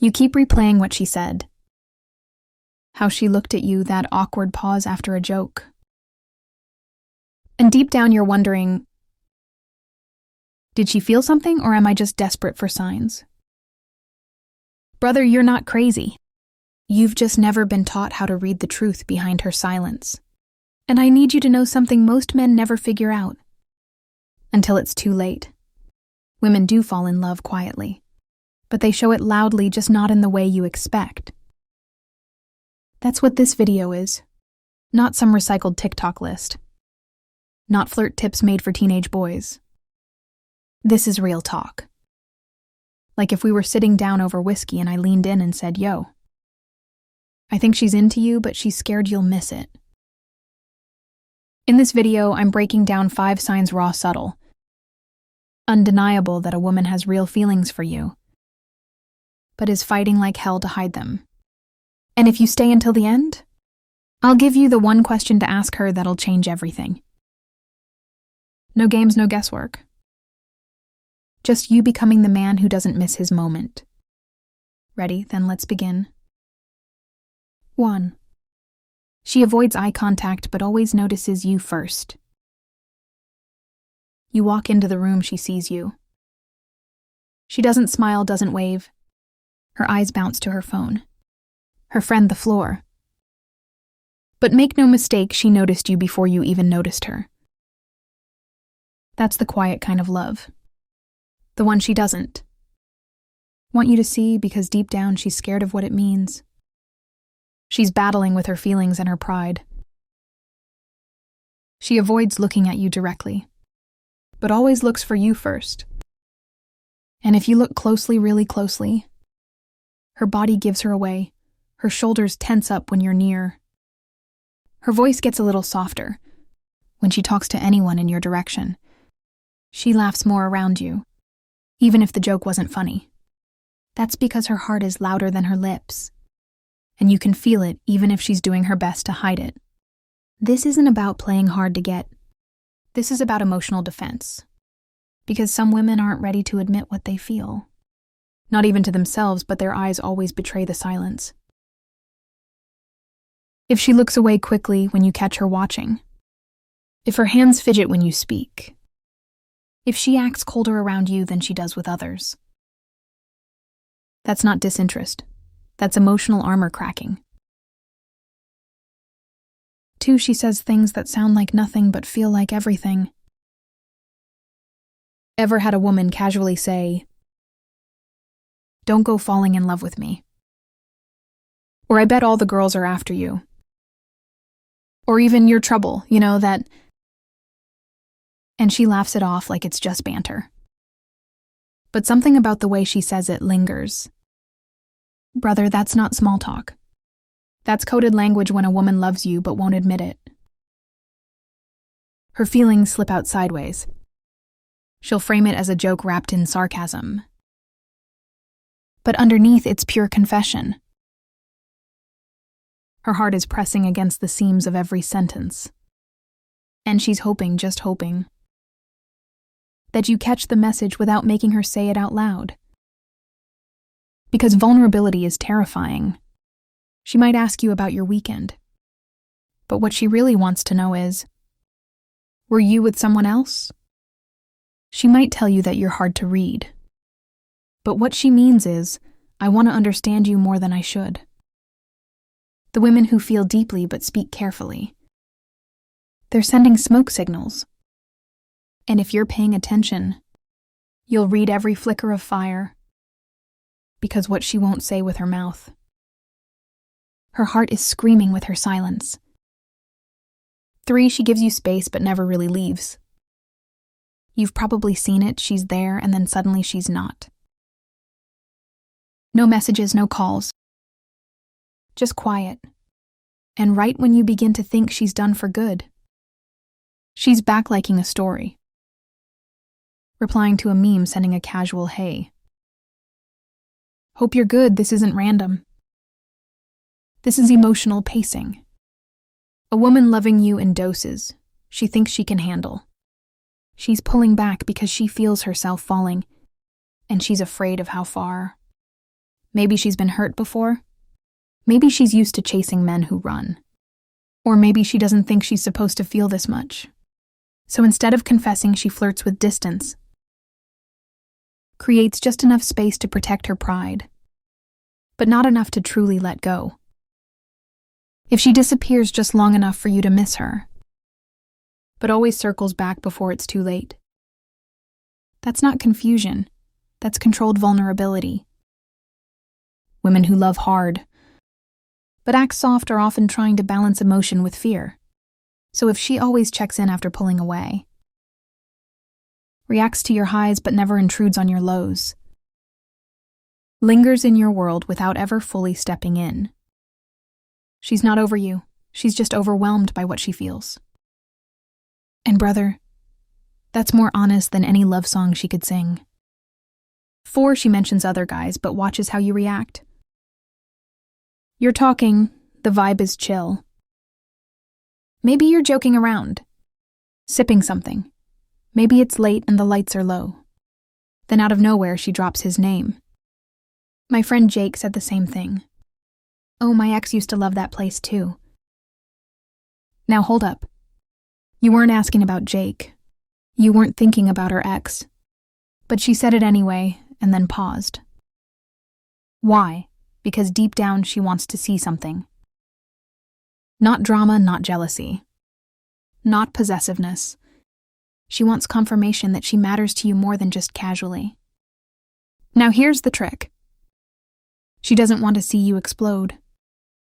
You keep replaying what she said. How she looked at you, that awkward pause after a joke. And deep down you're wondering, did she feel something or am I just desperate for signs? Brother, you're not crazy. You've just never been taught how to read the truth behind her silence. And I need you to know something most men never figure out. Until it's too late. Women do fall in love quietly, but they show it loudly, just not in the way you expect. That's what this video is. Not some recycled TikTok list. Not flirt tips made for teenage boys. This is real talk. Like if we were sitting down over whiskey and I leaned in and said, "Yo, I think she's into you, but she's scared you'll miss it." In this video, I'm breaking down 5 signs raw subtle. Undeniable that a woman has real feelings for you, but is fighting like hell to hide them. And if you stay until the end, I'll give you the one question to ask her that'll change everything. No games, no guesswork. Just you becoming the man who doesn't miss his moment. Ready? Then let's begin. 1. She avoids eye contact but always notices you first. You walk into the room, she sees you. She doesn't smile, doesn't wave. Her eyes bounce to her phone. Her friend the floor. But make no mistake, she noticed you before you even noticed her. That's the quiet kind of love. The one she doesn't want you to see because deep down she's scared of what it means. She's battling with her feelings and her pride. She avoids looking at you directly, but always looks for you first. And if you look closely, really closely, her body gives her away. Her shoulders tense up when you're near. Her voice gets a little softer when she talks to anyone in your direction. She laughs more around you, even if the joke wasn't funny. That's because her heart is louder than her lips, and you can feel it even if she's doing her best to hide it. This isn't about playing hard to get. This is about emotional defense, because some women aren't ready to admit what they feel. Not even to themselves, but their eyes always betray the silence. If she looks away quickly when you catch her watching, if her hands fidget when you speak, if she acts colder around you than she does with others, that's not disinterest. That's emotional armor cracking. 2, she says things that sound like nothing but feel like everything. Ever had a woman casually say, "Don't go falling in love with me," or "I bet all the girls are after you," or even "You're trouble, you know that," and she laughs it off like it's just banter. But something about the way she says it lingers. Brother, that's not small talk. That's coded language when a woman loves you but won't admit it. Her feelings slip out sideways. She'll frame it as a joke wrapped in sarcasm. But underneath, it's pure confession. Her heart is pressing against the seams of every sentence. And she's hoping, just hoping, that you catch the message without making her say it out loud. Because vulnerability is terrifying. She might ask you about your weekend. But what she really wants to know is, were you with someone else? She might tell you that you're hard to read. But what she means is, I want to understand you more than I should. The women who feel deeply but speak carefully, they're sending smoke signals. And if you're paying attention, you'll read every flicker of fire. Because what she won't say with her mouth. Her heart is screaming with her silence. 3, she gives you space but never really leaves. You've probably seen it, she's there and then suddenly she's not. No messages, no calls. Just quiet. And right when you begin to think she's done for good, she's back liking a story. Replying to a meme, sending a casual hey. Hope you're good, this isn't random. This is emotional pacing. A woman loving you in doses she thinks she can handle. She's pulling back because she feels herself falling, and she's afraid of how far. Maybe she's been hurt before. Maybe she's used to chasing men who run. Or maybe she doesn't think she's supposed to feel this much. So instead of confessing, she flirts with distance. Creates just enough space to protect her pride, but not enough to truly let go. If she disappears just long enough for you to miss her, but always circles back before it's too late. That's not confusion. That's controlled vulnerability. Women who love hard, but act soft are often trying to balance emotion with fear. So if she always checks in after pulling away, reacts to your highs but never intrudes on your lows, lingers in your world without ever fully stepping in, she's not over you. She's just overwhelmed by what she feels. And brother, that's more honest than any love song she could sing. 4, she mentions other guys but watches how you react. You're talking, the vibe is chill. Maybe you're joking around, sipping something. Maybe it's late and the lights are low. Then out of nowhere, she drops his name. My friend Jake said the same thing. Oh, my ex used to love that place too. Now hold up. You weren't asking about Jake. You weren't thinking about her ex. But she said it anyway, and then paused. Why? Because deep down she wants to see something. Not drama, not jealousy. Not possessiveness. She wants confirmation that she matters to you more than just casually. Now here's the trick. She doesn't want to see you explode.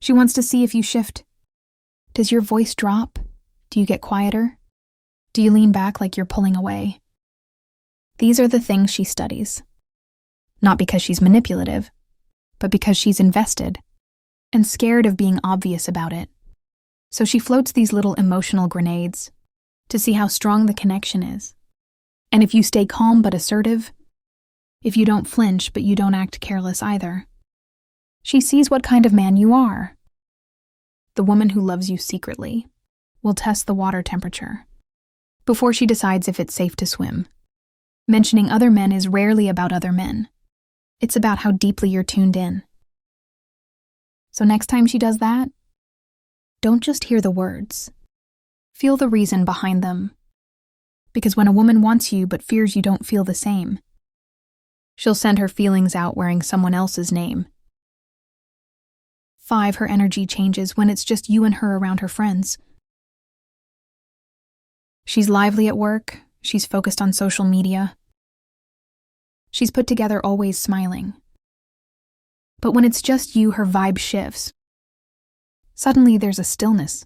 She wants to see if you shift. Does your voice drop? Do you get quieter? Do you lean back like you're pulling away? These are the things she studies. Not because she's manipulative, but because she's invested and scared of being obvious about it. So she floats these little emotional grenades to see how strong the connection is. And if you stay calm but assertive, if you don't flinch but you don't act careless either, she sees what kind of man you are. The woman who loves you secretly will test the water temperature before she decides if it's safe to swim. Mentioning other men is rarely about other men. It's about how deeply you're tuned in. So next time she does that, don't just hear the words. Feel the reason behind them. Because when a woman wants you but fears you don't feel the same, she'll send her feelings out wearing someone else's name. 5, her energy changes when it's just you and her around her friends. She's lively at work. She's focused on social media. She's put together, always smiling. But when it's just you, her vibe shifts. Suddenly there's a stillness,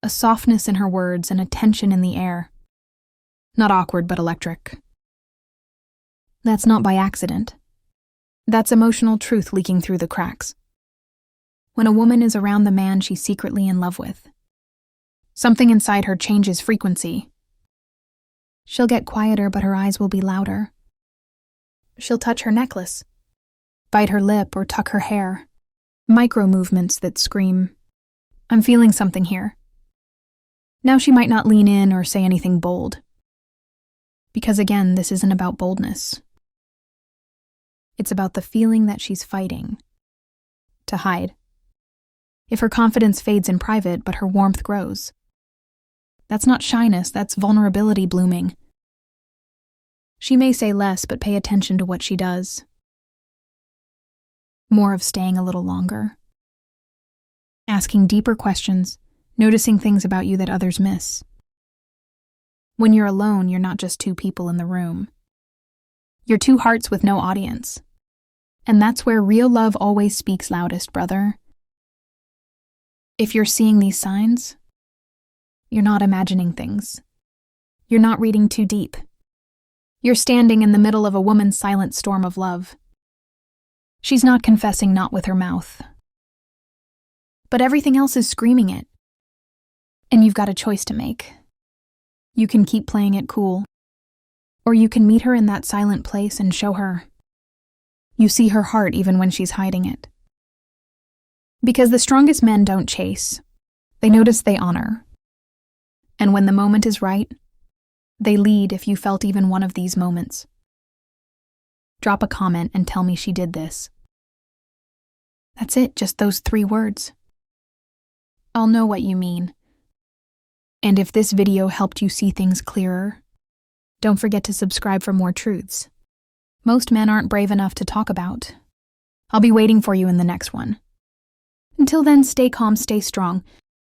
a softness in her words and a tension in the air. Not awkward, but electric. That's not by accident. That's emotional truth leaking through the cracks. When a woman is around the man she's secretly in love with, something inside her changes frequency. She'll get quieter, but her eyes will be louder. She'll touch her necklace, bite her lip, or tuck her hair. Micro movements that scream, I'm feeling something here. Now she might not lean in or say anything bold. Because again, this isn't about boldness. It's about the feeling that she's fighting to hide. If her confidence fades in private, but her warmth grows, that's not shyness, that's vulnerability blooming. She may say less, but pay attention to what she does. More of staying a little longer. Asking deeper questions, noticing things about you that others miss. When you're alone, you're not just 2 people in the room. You're 2 hearts with no audience. And that's where real love always speaks loudest, brother. If you're seeing these signs, you're not imagining things. You're not reading too deep. You're standing in the middle of a woman's silent storm of love. She's not confessing, not with her mouth. But everything else is screaming it. And you've got a choice to make. You can keep playing it cool, or you can meet her in that silent place and show her. You see her heart even when she's hiding it. Because the strongest men don't chase. They notice, they honor. And when the moment is right, they lead. If you felt even one of these moments, drop a comment and tell me she did this. That's it, just those 3 words. I'll know what you mean. And if this video helped you see things clearer, don't forget to subscribe for more truths most men aren't brave enough to talk about. I'll be waiting for you in the next one. Until then, stay calm, stay strong,